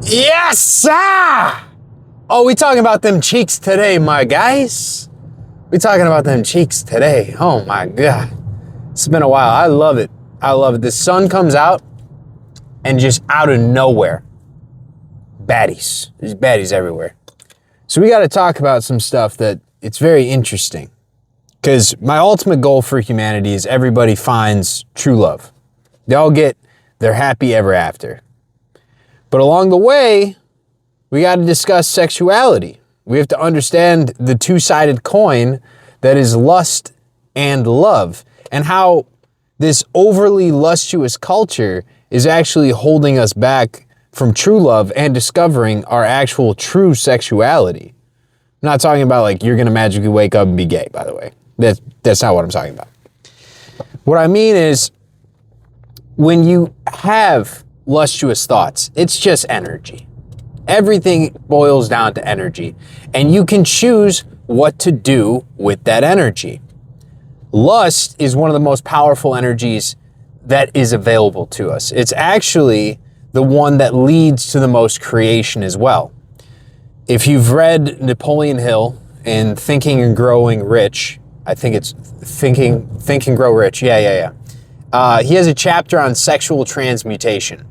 Yes, sir! Oh, we talking about them cheeks today, my guys. We talking about them cheeks today. Oh my God. It's been a while. I love it. I love it. The sun comes out and just out of nowhere, baddies. There's baddies everywhere. So we got to talk about some stuff that it's very interesting. Because my ultimate goal for humanity is everybody finds true love. They all get their happy ever after. But along the way, we got to discuss sexuality. We have to understand the two-sided coin that is lust and love, and how this overly lustuous culture is actually holding us back from true love and discovering our actual true sexuality. I'm not talking about like you're going to magically wake up and be gay, by the way. That's not what I'm talking about. What I mean is when you have lustuous thoughts, it's just energy. Everything boils down to energy, and you can choose what to do with that energy. Lust is one of the most powerful energies that is available to us. It's actually the one that leads to the most creation as well. If you've read Napoleon Hill in Thinking and Growing Rich, I think it's Think and Grow Rich. Yeah. He has a chapter on sexual transmutation.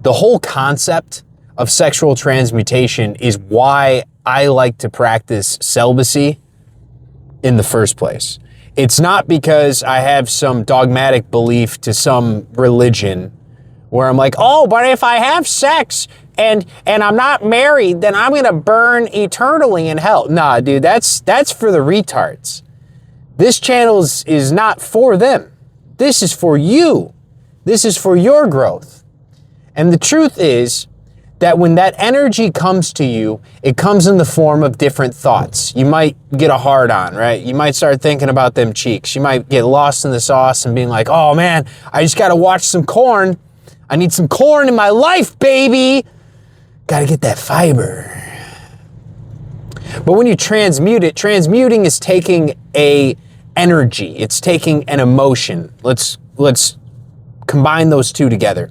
The whole concept of sexual transmutation is why I like to practice celibacy in the first place. It's not because I have some dogmatic belief to some religion where I'm like, oh, but if I have sex and I'm not married, then I'm going to burn eternally in hell. Nah, dude, that's for the retards. This channel is not for them. This is for you. This is for your growth. And the truth is that when that energy comes to you, it comes in the form of different thoughts. You might get a hard on, right? You might start thinking about them cheeks. You might get lost in the sauce and being like, oh man, I just got to watch some corn. I need some corn in my life, baby. Got to get that fiber. But when you transmute it, transmuting is taking a energy. It's taking an emotion. Let's combine those two together.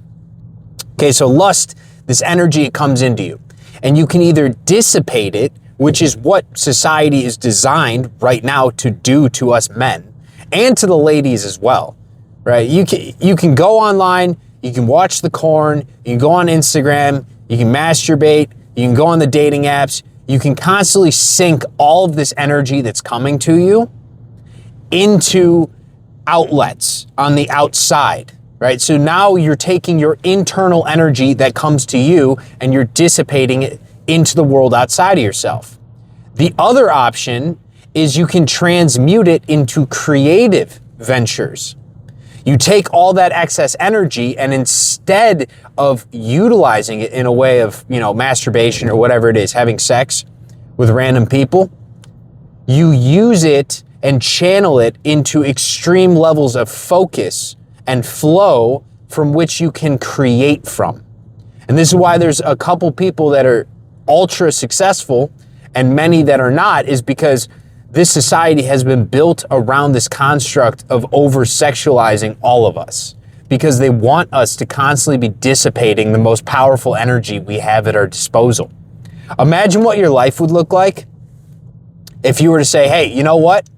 Okay, so lust, this energy, it comes into you. And you can either dissipate it, which is what society is designed right now to do to us men, and to the ladies as well, right? You can go online, you can watch the corn, you can go on Instagram, you can masturbate, you can go on the dating apps, you can constantly sink all of this energy that's coming to you into outlets on the outside, right? So now you're taking your internal energy that comes to you and you're dissipating it into the world outside of yourself. The other option is you can transmute it into creative ventures. You take all that excess energy and instead of utilizing it in a way of, masturbation or whatever it is, having sex with random people, you use it and channel it into extreme levels of focus and flow from which you can create from. And this is why there's a couple people that are ultra successful and many that are not, is because this society has been built around this construct of over-sexualizing all of us, because they want us to constantly be dissipating the most powerful energy we have at our disposal. Imagine what your life would look like if you were to say, hey, you know what?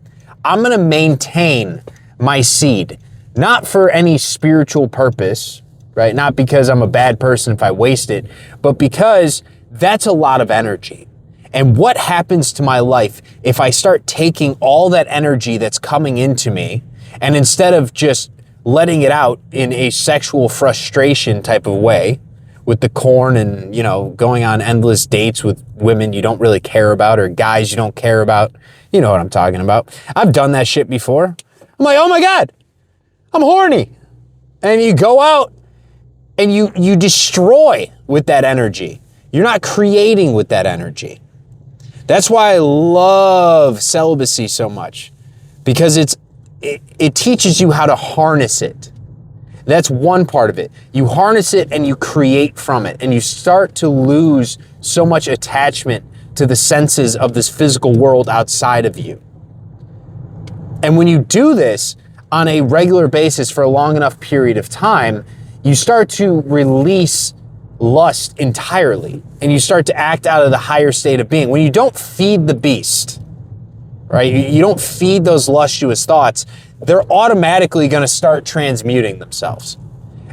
I'm going to maintain my seed, not for any spiritual purpose, right? Not because I'm a bad person if I waste it, but because that's a lot of energy. And what happens to my life if I start taking all that energy that's coming into me, and instead of just letting it out in a sexual frustration type of way with the corn and, going on endless dates with women you don't really care about or guys you don't care about, you know what I'm talking about. I've done that shit before. I'm like, oh my God, I'm horny. And you go out and you destroy with that energy. You're not creating with that energy. That's why I love celibacy so much, because it teaches you how to harness it. That's one part of it. You harness it and you create from it, and you start to lose so much attachment to the senses of this physical world outside of you. And when you do this on a regular basis for a long enough period of time, you start to release lust entirely, and you start to act out of the higher state of being. When you don't feed the beast, right? You don't feed those lustuous thoughts, they're automatically going to start transmuting themselves.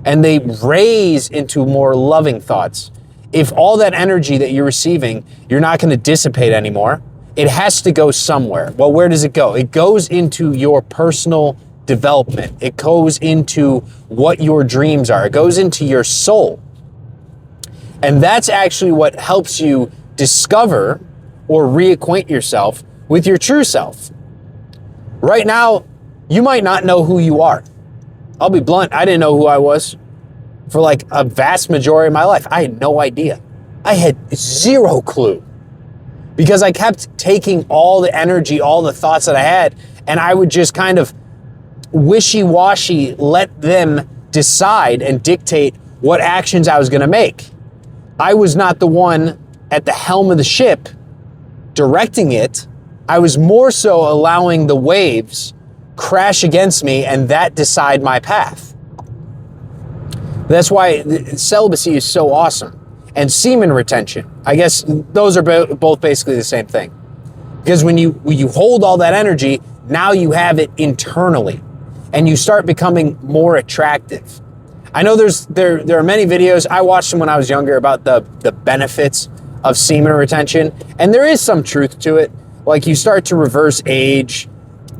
And they raise into more loving thoughts. If all that energy that you're receiving, you're not going to dissipate anymore, it has to go somewhere. Well, where does it go? It goes into your personal development. It goes into what your dreams are. It goes into your soul. And that's actually what helps you discover or reacquaint yourself with your true self. Right now, you might not know who you are. I'll be blunt, I didn't know who I was for like a vast majority of my life. I had no idea. I had zero clue because I kept taking all the energy, all the thoughts that I had, and I would just kind of wishy-washy let them decide and dictate what actions I was going to make. I was not the one at the helm of the ship directing it. I was more so allowing the waves crash against me and that decide my path. That's why celibacy is so awesome. And semen retention, I guess those are both basically the same thing. Because when you hold all that energy, now you have it internally and you start becoming more attractive. I know there are many videos, I watched them when I was younger about the benefits of semen retention, and there is some truth to it. Like you start to reverse age,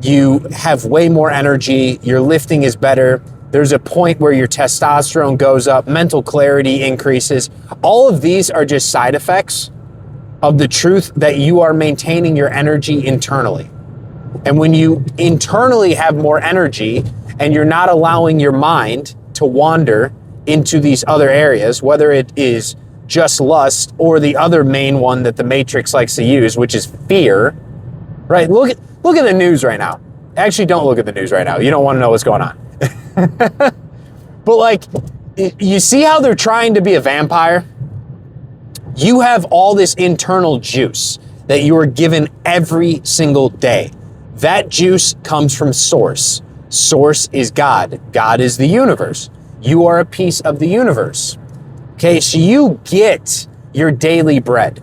you have way more energy, your lifting is better, there's a point where your testosterone goes up, mental clarity increases. All of these are just side effects of the truth that you are maintaining your energy internally. And when you internally have more energy and you're not allowing your mind to wander into these other areas, whether it is just lust or the other main one that the Matrix likes to use, which is fear, right? Look at the news right now. Actually, don't look at the news right now. You don't want to know what's going on. But like, you see how they're trying to be a vampire? You have all this internal juice that you are given every single day. That juice comes from source. Source is God. God is the universe. You are a piece of the universe. Okay, so you get your daily bread.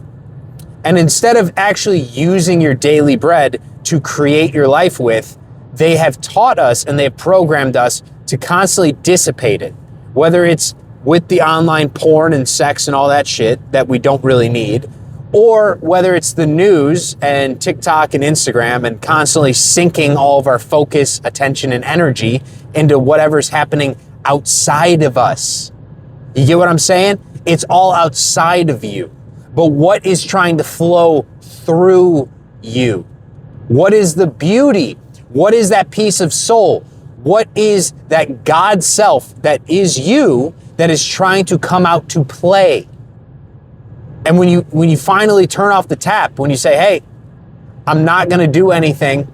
And instead of actually using your daily bread to create your life with, they have taught us and they have programmed us to constantly dissipate it. Whether it's with the online porn and sex and all that shit that we don't really need, or whether it's the news and TikTok and Instagram and constantly sinking all of our focus, attention, and energy into whatever's happening outside of us. You get what I'm saying? It's all outside of you. But what is trying to flow through you? What is the beauty? What is that piece of soul? What is that God self that is you that is trying to come out to play? And when you finally turn off the tap, when you say, hey, I'm not going to do anything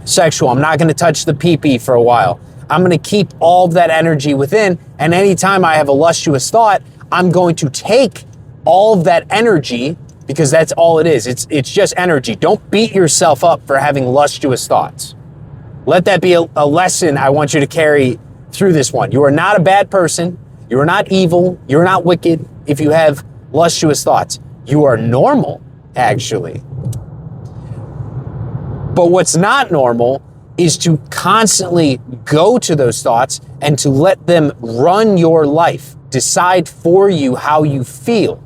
sexual, I'm not going to touch the pee-pee for a while, I'm going to keep all of that energy within, and anytime I have a lustuous thought, I'm going to take all of that energy, because that's all it is. It's just energy. Don't beat yourself up for having lustuous thoughts. Let that be a lesson I want you to carry through this one. You are not a bad person. You are not evil. You're not wicked if you have lustuous thoughts. You are normal, actually. But what's not normal is to constantly go to those thoughts and to let them run your life, decide for you how you feel.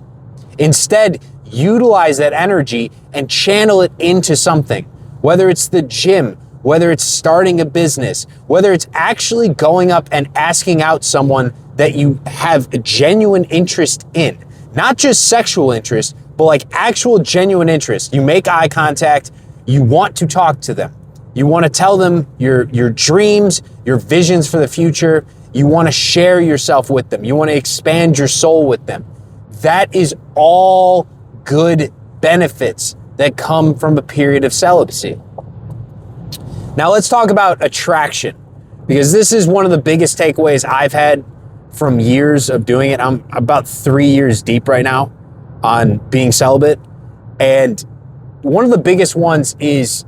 Instead, utilize that energy and channel it into something, whether it's the gym, whether it's starting a business, whether it's actually going up and asking out someone that you have a genuine interest in. Not just sexual interest, but like actual genuine interest. You make eye contact, you want to talk to them. You want to tell them your dreams, your visions for the future. You want to share yourself with them. You want to expand your soul with them. That is all good benefits that come from a period of celibacy. Now let's talk about attraction, because this is one of the biggest takeaways I've had from years of doing it. I'm about 3 years deep right now on being celibate. And one of the biggest ones is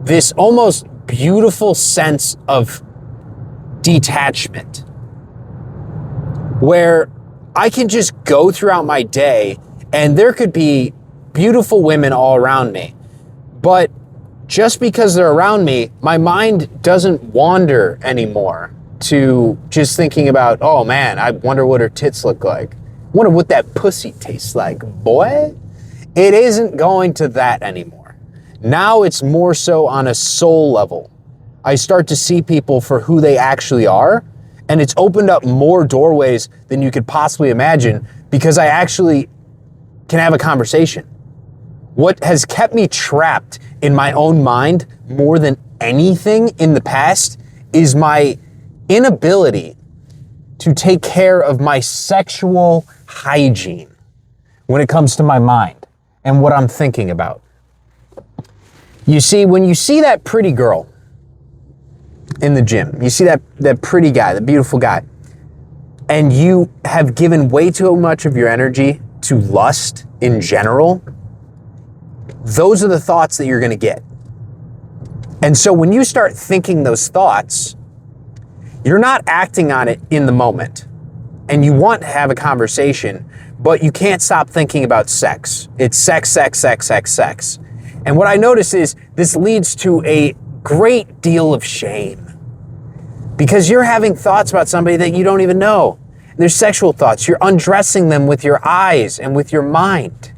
this almost beautiful sense of detachment, where I can just go throughout my day and there could be beautiful women all around me. But just because they're around me, my mind doesn't wander anymore to just thinking about, oh man, I wonder what her tits look like. Wonder what that pussy tastes like, boy. It isn't going to that anymore. Now it's more so on a soul level. I start to see people for who they actually are, and it's opened up more doorways than you could possibly imagine because I actually can have a conversation. What has kept me trapped in my own mind more than anything in the past is my inability to take care of my sexual hygiene when it comes to my mind and what I'm thinking about. You see, when you see that pretty girl in the gym, you see that pretty guy, the beautiful guy, and you have given way too much of your energy to lust in general, those are the thoughts that you're going to get. And so when you start thinking those thoughts, you're not acting on it in the moment. And you want to have a conversation, but you can't stop thinking about sex. It's sex, sex, sex, sex, sex. And what I notice is this leads to a great deal of shame because you're having thoughts about somebody that you don't even know. They're sexual thoughts. You're undressing them with your eyes and with your mind.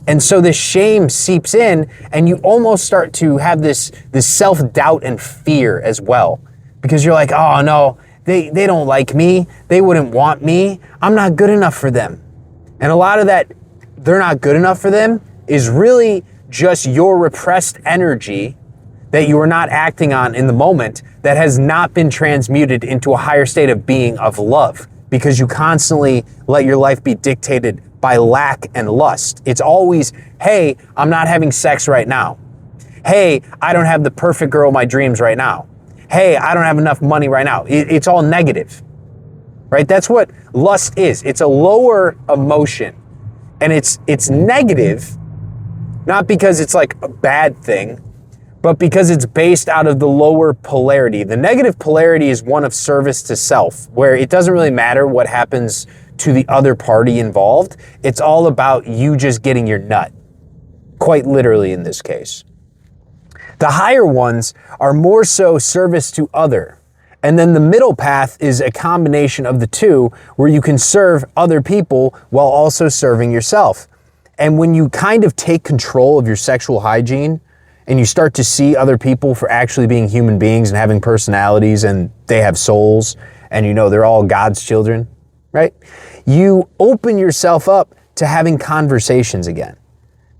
And so this shame seeps in and you almost start to have this self-doubt and fear as well. Because you're like, oh no, they don't like me. They wouldn't want me. I'm not good enough for them. And a lot of that, they're not good enough for them, is really just your repressed energy that you are not acting on in the moment that has not been transmuted into a higher state of being of love because you constantly let your life be dictated by lack and lust. It's always, hey, I'm not having sex right now. Hey, I don't have the perfect girl of my dreams right now. Hey, I don't have enough money right now. It's all negative, right? That's what lust is. It's a lower emotion and it's negative, not because it's like a bad thing, but because it's based out of the lower polarity. The negative polarity is one of service to self, where it doesn't really matter what happens to the other party involved. It's all about you just getting your nut, quite literally in this case. The higher ones are more so service to other. And then the middle path is a combination of the two where you can serve other people while also serving yourself. And when you kind of take control of your sexual hygiene and you start to see other people for actually being human beings and having personalities and they have souls and you know they're all God's children, right? You open yourself up to having conversations again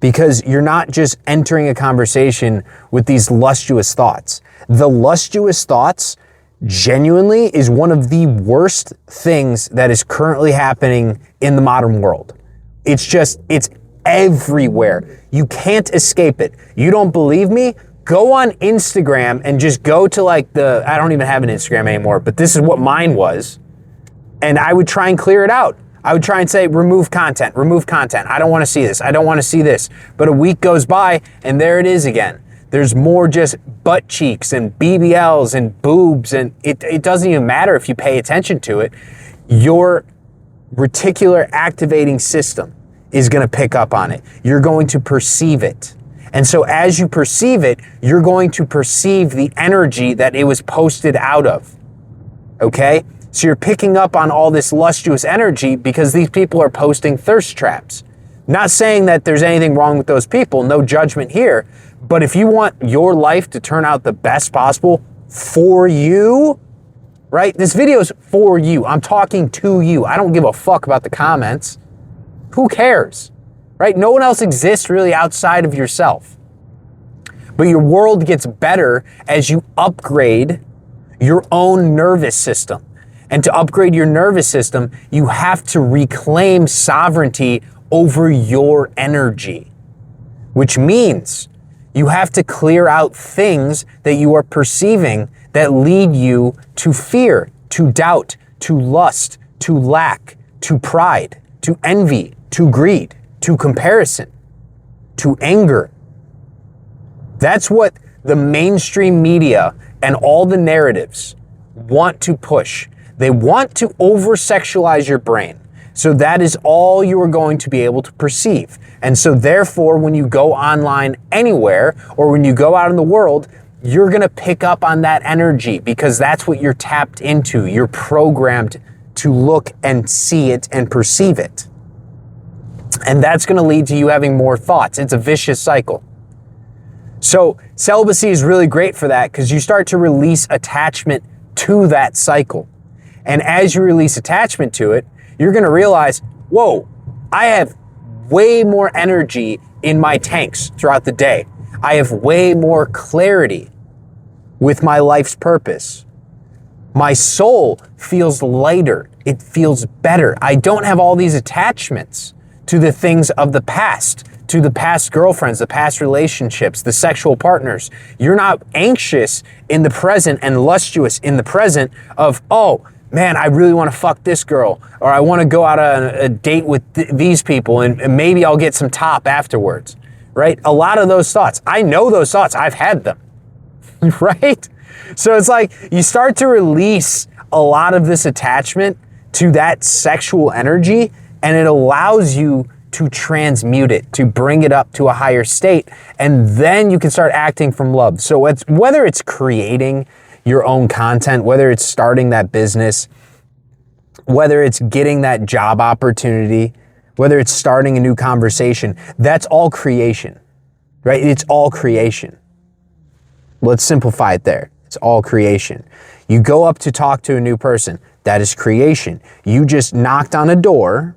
because you're not just entering a conversation with these lustuous thoughts. The lustuous thoughts genuinely is one of the worst things that is currently happening in the modern world. It's everywhere. You can't escape it. You don't believe me? Go on Instagram and just go to I don't even have an Instagram anymore, but this is what mine was. And I would try and clear it out. I would try and say, remove content. I don't want to see this. I don't want to see this. But a week goes by and there it is again. There's more just butt cheeks and BBLs and boobs. And it doesn't even matter if you pay attention to it. Your reticular activating system is going to pick up on it. You're going to perceive it. And so as you perceive it, you're going to perceive the energy that it was posted out of. Okay? So you're picking up on all this lustuous energy because these people are posting thirst traps. Not saying that there's anything wrong with those people, no judgment here. But if you want your life to turn out the best possible for you, right? This video is for you. I'm talking to you. I don't give a fuck about the comments. Who cares, right? No one else exists really outside of yourself. But your world gets better as you upgrade your own nervous system. And to upgrade your nervous system, you have to reclaim sovereignty over your energy, which means you have to clear out things that you are perceiving that lead you to fear, to doubt, to lust, to lack, to pride, to envy, to greed, to comparison, to anger. That's what the mainstream media and all the narratives want to push. They want to over-sexualize your brain. So that is all you are going to be able to perceive. And so therefore, when you go online anywhere or when you go out in the world, you're going to pick up on that energy because that's what you're tapped into. You're programmed to look and see it and perceive it. And that's going to lead to you having more thoughts. It's a vicious cycle. So celibacy is really great for that because you start to release attachment to that cycle. And as you release attachment to it, you're going to realize, whoa, I have way more energy in my tanks throughout the day. I have way more clarity with my life's purpose. My soul feels lighter. It feels better. I don't have all these attachments to the things of the past, to the past girlfriends, the past relationships, the sexual partners. You're not anxious in the present and lustuous in the present of, oh, man, I really want to fuck this girl, or I want to go out on a date with these people and maybe I'll get some top afterwards, right? A lot of those thoughts, I know those thoughts, I've had them, right? So it's like you start to release a lot of this attachment to that sexual energy, and it allows you to transmute it, to bring it up to a higher state, and then you can start acting from love. So it's whether it's creating your own content, whether it's starting that business, whether it's getting that job opportunity, whether it's starting a new conversation, that's all creation, right? It's all creation. Let's simplify it there. It's all creation. You go up to talk to a new person, that is creation. You just knocked on a door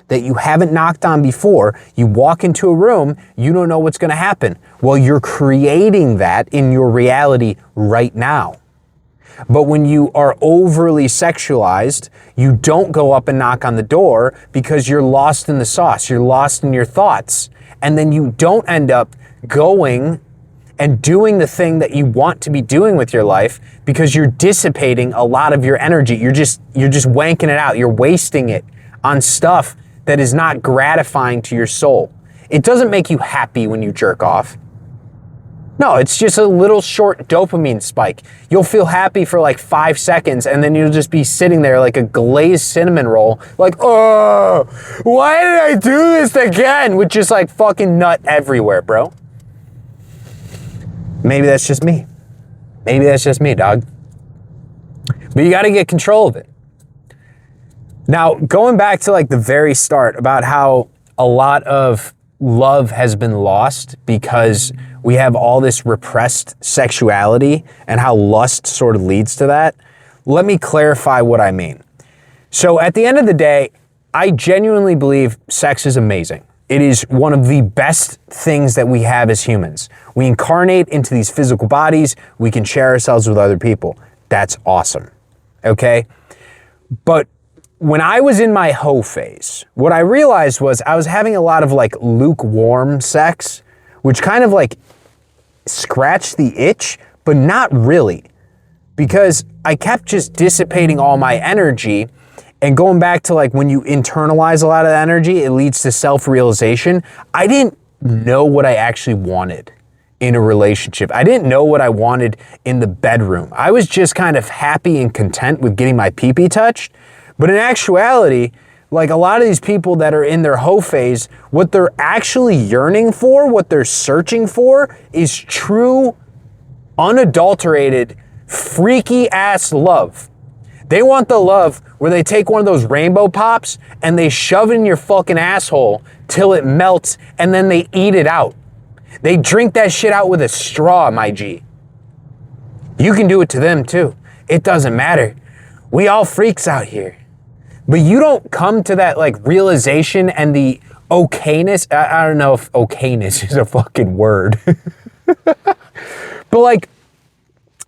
that you haven't knocked on before. You walk into a room, you don't know what's going to happen. Well, you're creating that in your reality right now. But when you are overly sexualized, you don't go up and knock on the door because you're lost in the sauce. You're lost in your thoughts. And then you don't end up going and doing the thing that you want to be doing with your life because you're dissipating a lot of your energy. You're just wanking it out. You're wasting it on stuff that is not gratifying to your soul. It doesn't make you happy when you jerk off. No, it's just a little short dopamine spike. You'll feel happy for like 5 seconds and then you'll just be sitting there like a glazed cinnamon roll, like, oh, why did I do this again? With just like fucking nut everywhere, bro. Maybe that's just me. Maybe that's just me, dog. But you got to get control of it. Now, going back to like the very start about how a lot of love has been lost because we have all this repressed sexuality and how lust sort of leads to that. Let me clarify what I mean. So at the end of the day, I genuinely believe sex is amazing. It is one of the best things that we have as humans. We incarnate into these physical bodies. We can share ourselves with other people. That's awesome. Okay? But when I was in my hoe phase, what I realized was I was having a lot of like lukewarm sex, which kind of like scratched the itch, but not really, because I kept just dissipating all my energy. And going back to like when you internalize a lot of energy, it leads to self-realization. I didn't know what I actually wanted in a relationship. I didn't know what I wanted in the bedroom. I was just kind of happy and content with getting my pee-pee touched. But in actuality, like a lot of these people that are in their hoe phase, what they're actually yearning for, what they're searching for is true, unadulterated, freaky ass love. They want the love where they take one of those rainbow pops and they shove it in your fucking asshole till it melts and then they eat it out. They drink that shit out with a straw, my G. You can do it to them too. It doesn't matter. We all freaks out here. But you don't come to that like realization and the okayness. I don't know if okayness is a fucking word. But like,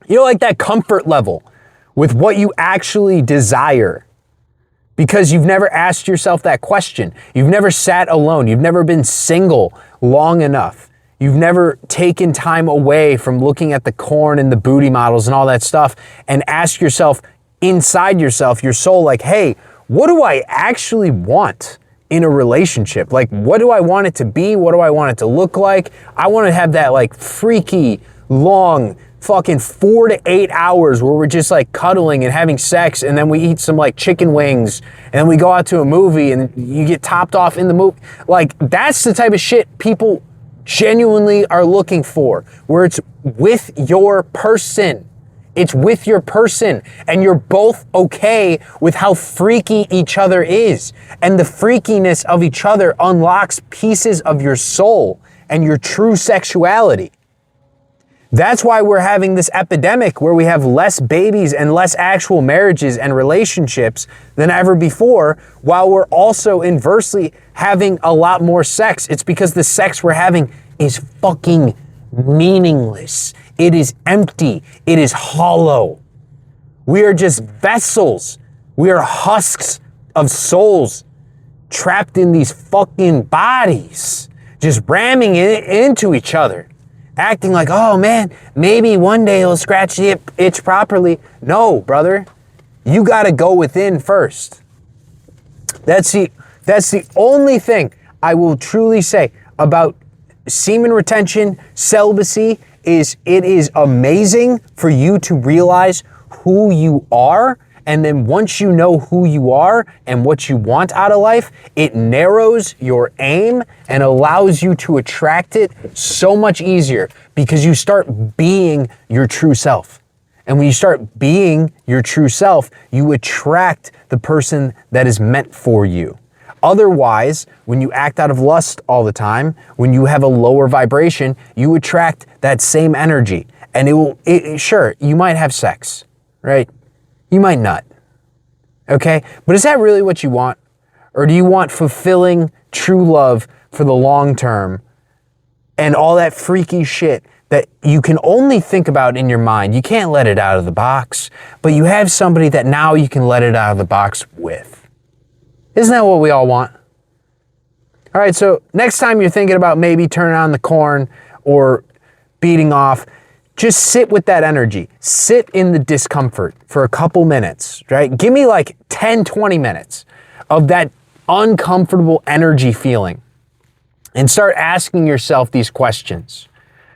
you know, like that comfort level with what you actually desire, because you've never asked yourself that question. You've never sat alone. You've never been single long enough. You've never taken time away from looking at the corn and the booty models and all that stuff and ask yourself inside yourself, your soul, like, hey, what do I actually want in a relationship? Like, what do I want it to be? What do I want it to look like? I want to have that like freaky, long, fucking 4 to 8 hours where we're just like cuddling and having sex, and then we eat some like chicken wings, and then we go out to a movie and you get topped off in the movie. Like, that's the type of shit people genuinely are looking for, where it's with your person. It's with your person, and you're both okay with how freaky each other is. And the freakiness of each other unlocks pieces of your soul and your true sexuality. That's why we're having this epidemic where we have less babies and less actual marriages and relationships than ever before, while we're also inversely having a lot more sex. It's because the sex we're having is fucking meaningless. It is empty. It is hollow. We are just vessels. We are husks of souls trapped in these fucking bodies, just ramming into each other. Acting like, oh man, maybe one day he'll scratch the itch properly. No, brother. You gotta go within first. That's the only thing I will truly say about semen retention, celibacy, is it is amazing for you to realize who you are. And then once you know who you are and what you want out of life, it narrows your aim and allows you to attract it so much easier, because you start being your true self. And when you start being your true self, you attract the person that is meant for you. Otherwise, when you act out of lust all the time, when you have a lower vibration, you attract that same energy. And sure, you might have sex, right? You might not, okay? But is that really what you want? Or do you want fulfilling true love for the long term and all that freaky shit that you can only think about in your mind? You can't let it out of the box, but you have somebody that now you can let it out of the box with. Isn't that what we all want? All right, so next time you're thinking about maybe turning on the corn or beating off, just sit with that energy. Sit in the discomfort for a couple minutes, right? Give me like 10, 20 minutes of that uncomfortable energy feeling and start asking yourself these questions.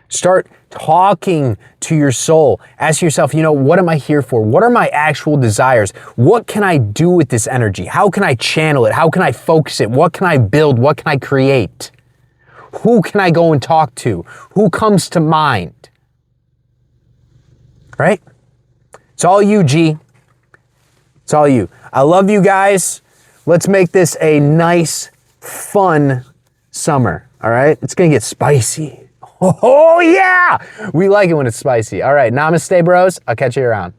Start talking to your soul. Ask yourself, what am I here for? What are my actual desires? What can I do with this energy? How can I channel it? How can I focus it? What can I build? What can I create? Who can I go and talk to? Who comes to mind? Right? It's all you, G. It's all you. I love you guys. Let's make this a nice, fun summer. All right? It's going to get spicy. Oh, yeah! We like it when it's spicy. All right. Namaste, bros. I'll catch you around.